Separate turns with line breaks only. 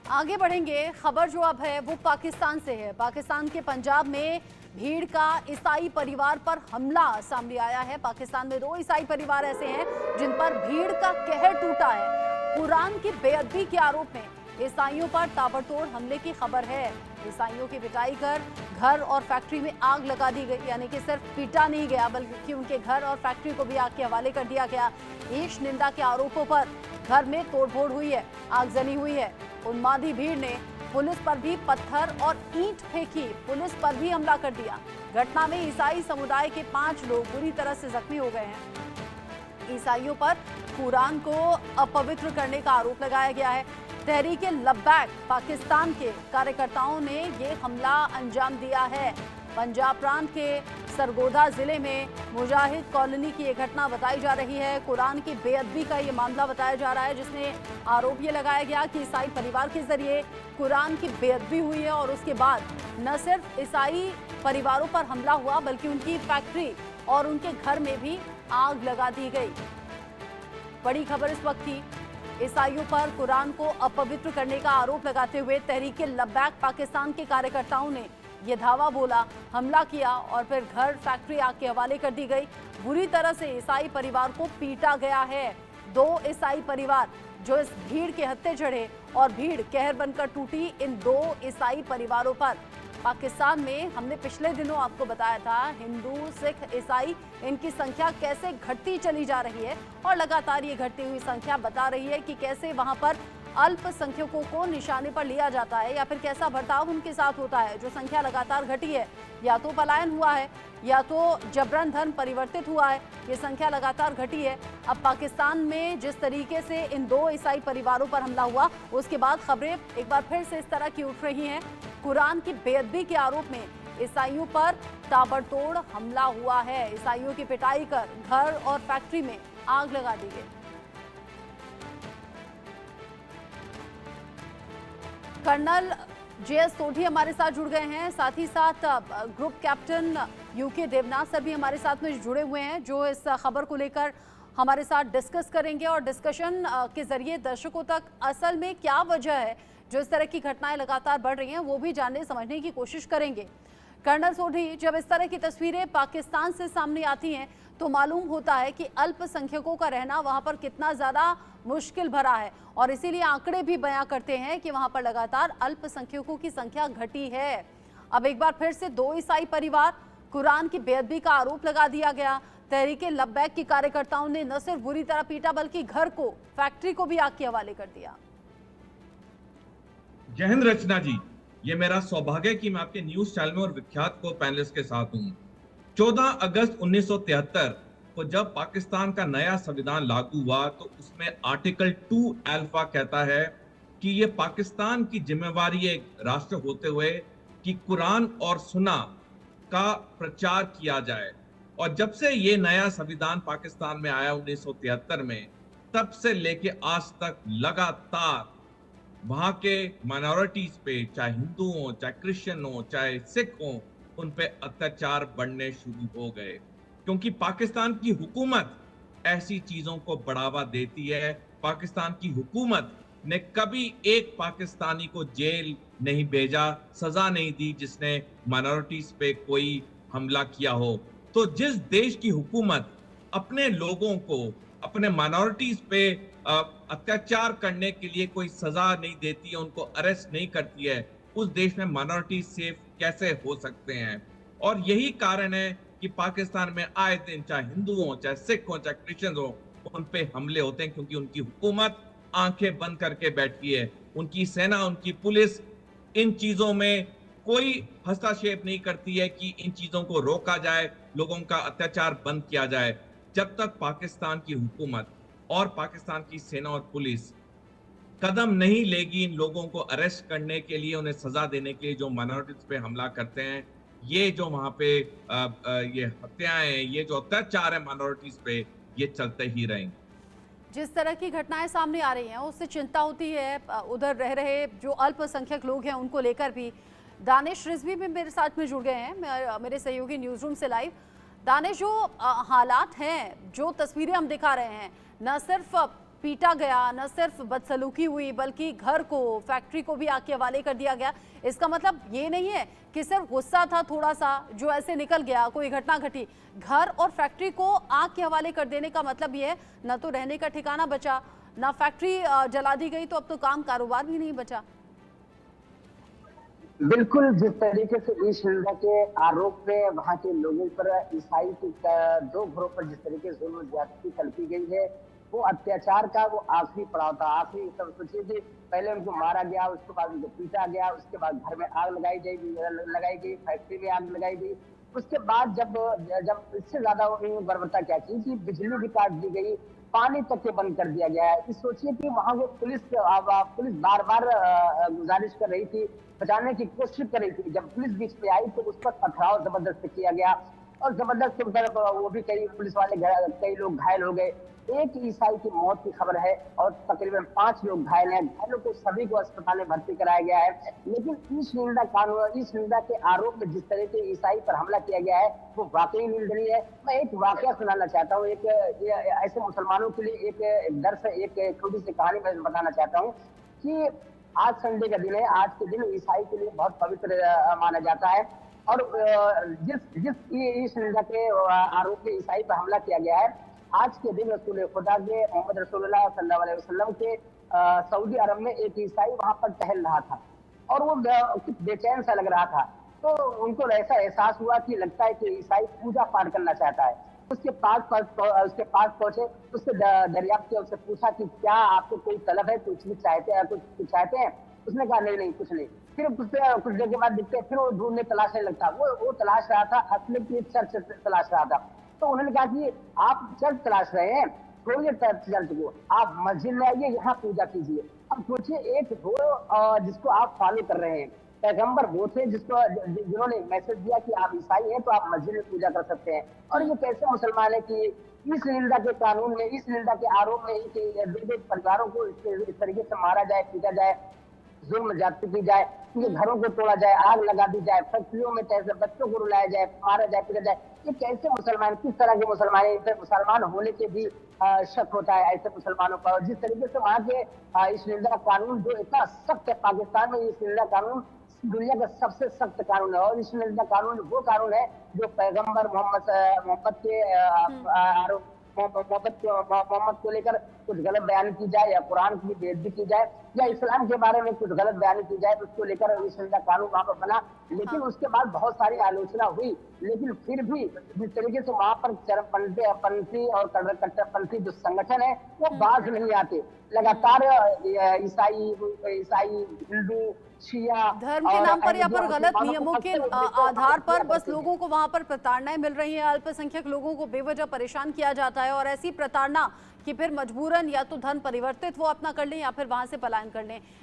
आगे बढ़ेंगे। खबर जो अब है वो पाकिस्तान से है। पाकिस्तान के पंजाब में भीड़ का ईसाई परिवार पर हमला सामने आया है। पाकिस्तान में 2 ईसाई परिवार ऐसे हैं जिन पर भीड़ का कहर टूटा है। कुरान की बेअदबी के आरोप में ईसाइयों पर ताबड़तोड़ हमले की खबर है। ईसाइयों की पिटाई कर घर और फैक्ट्री में आग लगा दी गई, यानी कि सिर्फ पीटा नहीं गया बल्कि उनके घर और फैक्ट्री को भी आग के हवाले कर दिया गया। ईश निंदा के आरोपों पर घर में तोड़फोड़ हुई है, आगजनी हुई है। उन्मादी भीड़ ने पुलिस पर भी पत्थर और ईंट फेंकी, पुलिस पर भी हमला कर दिया। घटना में ईसाई समुदाय के 5 लोग बुरी तरह से जख्मी हो गए हैं। ईसाइयों पर कुरान को अपवित्र करने का आरोप लगाया गया है। तहरीके लब्बैक पाकिस्तान के कार्यकर्ताओं ने ये हमला अंजाम दिया है। पंजाब प्रांत के सरगोधा जिले में मुजाहिद कॉलोनी की ये घटना बताई जा रही है। कुरान की बेअदबी का ये मामला बताया जा रहा है, जिसमें आरोप ये लगाया गया कि ईसाई परिवार के जरिए कुरान की बेअदबी हुई है और उसके बाद न सिर्फ ईसाई परिवारों पर हमला हुआ बल्कि उनकी फैक्ट्री और उनके घर में भी आग लगा दी गई। बड़ी खबर इस वक्त की, ईसाइयों पर कुरान को अपवित्र करने का आरोप लगाते हुए तहरीके लब्बैक पाकिस्तान के कार्यकर्ताओं ने ये धावा बोला, हमला किया और फिर घर फैक्ट्री आग के हवाले कर दी गई। बुरी तरह से ईसाई परिवार को पीटा गया है। 2 ईसाई परिवार जो इस भीड़ के हत्थे चढ़े और भीड़ कहर बनकर टूटी। इन 2 ईसाई परिवारों पर पाकिस्तान में हमने पिछले दिनों आपको बताया था, हिंदू सिख ईसाई इनकी संख्या कैसे घटती चली जा रही है और लगातार ये घटती हुई संख्या बता रही है कि कैसे वहां पर अल्पसंख्यकों को निशाने पर लिया जाता है या फिर कैसा बर्ताव उनके साथ होता है। जो संख्या लगातार घटी है, या तो पलायन हुआ है या तो जबरन धर्म परिवर्तित हुआ है, ये संख्या लगातार घटी है। अब पाकिस्तान में जिस तरीके से इन 2 ईसाई परिवारों पर हमला हुआ, उसके बाद खबरें एक बार फिर से इस तरह की उठ रही हैं। कुरान की बेअदबी के आरोप में ईसाइयों पर ताबड़तोड़ हमला हुआ है। ईसाइयों की पिटाई कर घर और फैक्ट्री में आग लगा दी गई। कर्नल JS सोढी हमारे साथ जुड़ गए हैं, साथ ही साथ group captain UK Devnath sir भी हमारे साथ में जुड़े हुए हैं, जो इस खबर को लेकर हमारे साथ डिस्कस करेंगे और डिस्कशन के जरिए दर्शकों तक असल में क्या वजह है जो इस तरह की घटनाएं लगातार बढ़ रही हैं वो भी जानने समझने की कोशिश करेंगे। कर्नल सोढी, जब इस तरह की तस्वीरें पाकिस्तान से सामने आती हैं तो मालूम होता है कि अल्पसंख्यकों का रहना वहां पर कितना ज्यादा मुश्किल भरा है और इसीलिए आंकड़े भी बयां करते हैं कि वहां पर लगातार अल्पसंख्यकों की संख्या घटी है। अब एक बार फिर से 2 ईसाई परिवार, कुरान की बेअदबी का आरोप लगा दिया गया। तहरीके लब्बैक की कार्यकर्ताओं ने न सिर्फ बुरी तरह पीटा बल्कि घर को, फैक्ट्री को भी आग के हवाले कर दिया।
जय हिंद रचना जी, ये मेरा सौभाग्य कि मैं आपके न्यूज चैनल में और विख्यात को पैनलिस्ट के साथ हूं। 14 अगस्त 1973 को जब पाकिस्तान का नया संविधान लागू हुआ तो उसमें आर्टिकल 2 अल्फा कहता है कि ये पाकिस्तान की जिम्मेवारी एक राष्ट्र होते हुए कि कुरान और सुन्ना का प्रचार किया जाए। और जब से ये नया संविधान पाकिस्तान में आया 1973 में, तब से लेके आज तक लगातार वहां के माइनॉरिटीज पे, चाहे हिंदू हो, चाहे क्रिश्चियन हो, चाहे सिख हो, उन पे अत्याचार बढ़ने शुरू हो गए, क्योंकि पाकिस्तान की हुकूमत ऐसी चीजों को बढ़ावा देती है। पाकिस्तान की हुकूमत ने कभी एक पाकिस्तानी को जेल नहीं भेजा, सजा नहीं दी जिसने माइनॉरिटीज पे कोई हमला किया हो। तो जिस देश की हुकूमत अपने लोगों को, अपने माइनॉरिटीज पे अत्याचार करने के लिए कोई सजा नहीं देती है, उनको अरेस्ट नहीं करती है, उस देश में माइनॉरिटी सेफ कैसे हो सकते हैं। और यही कारण है कि पाकिस्तान में आए दिन चाहे हिंदू हो, चाहे सिख हो, चाहे क्रिश्चियन हो, उन पे हमले होते हैं, क्योंकि उनकी हुकूमत आंखें बंद करके बैठी है। उनकी सेना, उनकी पुलिस इन चीजों में कोई हस्तक्षेप नहीं करती है कि इन चीजों को रोका जाए, लोगों का अत्याचार बंद किया जाए। जब तक पाकिस्तान की हुकूमत और पाकिस्तान की सेना और पुलिस कदम नहीं लेगी इन लोगों को अरेस्ट करने के लिए, उन्हें सजा देने के लिए जो माइनॉरिटीज पे हमला करते हैं, ये जो वहां पे ये हत्याएं, ये जो अत्याचार है माइनॉरिटीज पे, ये चलते ही रहेंगे।
जिस तरह की घटनाएं सामने आ रही हैं उससे चिंता होती है उधर रह रहे जो अल्पसंख्यक लोग हैं उनको लेकर भी। दानिश रिजवी भी मेरे साथ में जुड़ गए हैं, मेरे सहयोगी न्यूज रूम से लाइव। दानिश, जो हालात हैं, जो तस्वीरें हम दिखा रहे हैं, न सिर्फ पीटा गया, न सिर्फ बदसलूकी हुई बल्कि घर को, फैक्ट्री को भी आग के हवाले कर दिया गया। इसका मतलब ये नहीं है कि सिर्फ गुस्सा था थोड़ा सा जो ऐसे निकल गया, कोई घटना घटी। घर और फैक्ट्री को आग के हवाले कर देने का मतलब ये है न तो रहने का ठिकाना बचा, ना फैक्ट्री जला दी गई, तो अब तो काम कारोबार भी नहीं बचा।
बिल्कुल, जिस तरीके से ईश निंदा के आरोप में वहां के लोगों पर, ईसाई के दो घरों पर जिस तरीके से जुल्म ज्यादती करती गई है, वो अत्याचार का वो आखिरी पड़ाव था। आखिरी सब सोचिए कि पहले उनको मारा गया, उसके बाद उनको पीटा गया, उसके बाद घर में आग लगाई गई, फैक्ट्री में आग लगाई गई। उसके बाद जब जब इससे ज्यादा बर्बरता क्या की कि बिजली भी काट दी गई, पानी तक के बंद कर दिया गया है। इस सोचिए कि वहां वो पुलिस बार बार गुजारिश कर रही थी, बचाने की कोशिश कर रही थी। जब पुलिस बीच में आई तो उस पर पथराव जबरदस्त किया गया और जबरदस्त वो भी कई पुलिस वाले कई लोग घायल हो गए। एक ईसाई की मौत की खबर है और तकरीबन 5 लोग घायल हैं। घायलों को सभी को अस्पताल में भर्ती कराया गया है। लेकिन ईश निंदा के आरोप में जिस तरह के ईसाई पर हमला किया गया है वो वाकई निंदनीय है। मैं एक वाकया सुनाना चाहता हूँ, एक ऐसे मुसलमानों के लिए एक दर्स, एक छोटी सी कहानी मैं बताना चाहता हूँ कि आज संडे का दिन है। आज के दिन ईसाई के लिए बहुत पवित्र माना जाता है और जिस ईश निंदा के आरोप में ईसाई पर हमला किया गया है, आज के दिन रसूल खुदा के मोहम्मद रसूलुल्लाह सल्लल्लाहु अलैहि वसल्लम के सऊदी अरब में एक ईसाई वहां पर टहल रहा था और वो कुछ बेचैन सा लग रहा था। तो उनको ऐसा एहसास हुआ कि लगता है कि ईसाई पूजा पाठ करना चाहता है। उसके पास पहुंचे, उससे दरियाफ्त किया, उससे पूछा कि क्या आपको कोई तलब है, कुछ चाहते हैं? उसने कहा नहीं कुछ नहीं। फिर कुछ देर के बाद दिखते, फिर वो ढूंढने तलाशने लगता। वो तलाश रहा था असली की चर्च तलाश रहा था। तो उन्होंने कहा कि आप चर्च तलाश रहे हैं, छोड़िए चर्च को, आप मस्जिद में आइए, यहाँ पूजा कीजिए। अब सोचिए, एक वो जिसको आप फॉलो कर रहे हैं, पैगंबर वो थे जिन्होंने मैसेज दिया कि आप ईसाई हैं तो आप मस्जिद में पूजा कर सकते हैं। और ये कैसे मुसलमान है कि इस निंदा के कानून में, इस निंदा के आरोप में दो परिवारों को इस तरीके से मारा जाए, पीटा जाए, जुल्म ज्यादती की जाए, उनके घरों को तोड़ा जाए, आग लगा दी जाए, फैक्ट्रियों में कैसे बच्चों को रुलाया जाए, मारा जाए, पीटा जाए। ये कैसे मुसलमान, किस तरह के मुसलमान है? इनसे मुसलमान होने के भी शक होता है ऐसे मुसलमानों पर। जिस तरीके से वहाँ के इस निंदा कानून जो इतना सख्त है, पाकिस्तान में इस निंदा कानून दुनिया का सबसे सख्त कानून है। और इस निंदा कानून वो कानून है जो पैगंबर मोहम्मद के आरोप, मोहम्मद को लेकर कुछ गलत बयान की जाए या कुरान की बेइज्जती की जाए या इस्लाम के बारे में कुछ गलत बयान की जाए, तो उसको लेकर इस कानून वहां पर बना। लेकिन उसके बाद बहुत सारी आलोचना हुई, लेकिन फिर भी जिस तरीके से वहां पर चरमपंथी और कट्टरपंथी जो संगठन है वो बाज नहीं आते। लगातार ईसाई, हिंदू, शिया
धर्म के नाम पर या पर गलत नियमों के आधार पर बस लोगों को वहां पर प्रताड़नाएं मिल रही हैं। अल्पसंख्यक लोगों को बेवजह परेशान किया जाता है और ऐसी प्रताड़ना कि फिर मजबूरन या तो धन परिवर्तित वो अपना कर लें या फिर वहां से पलायन कर लें।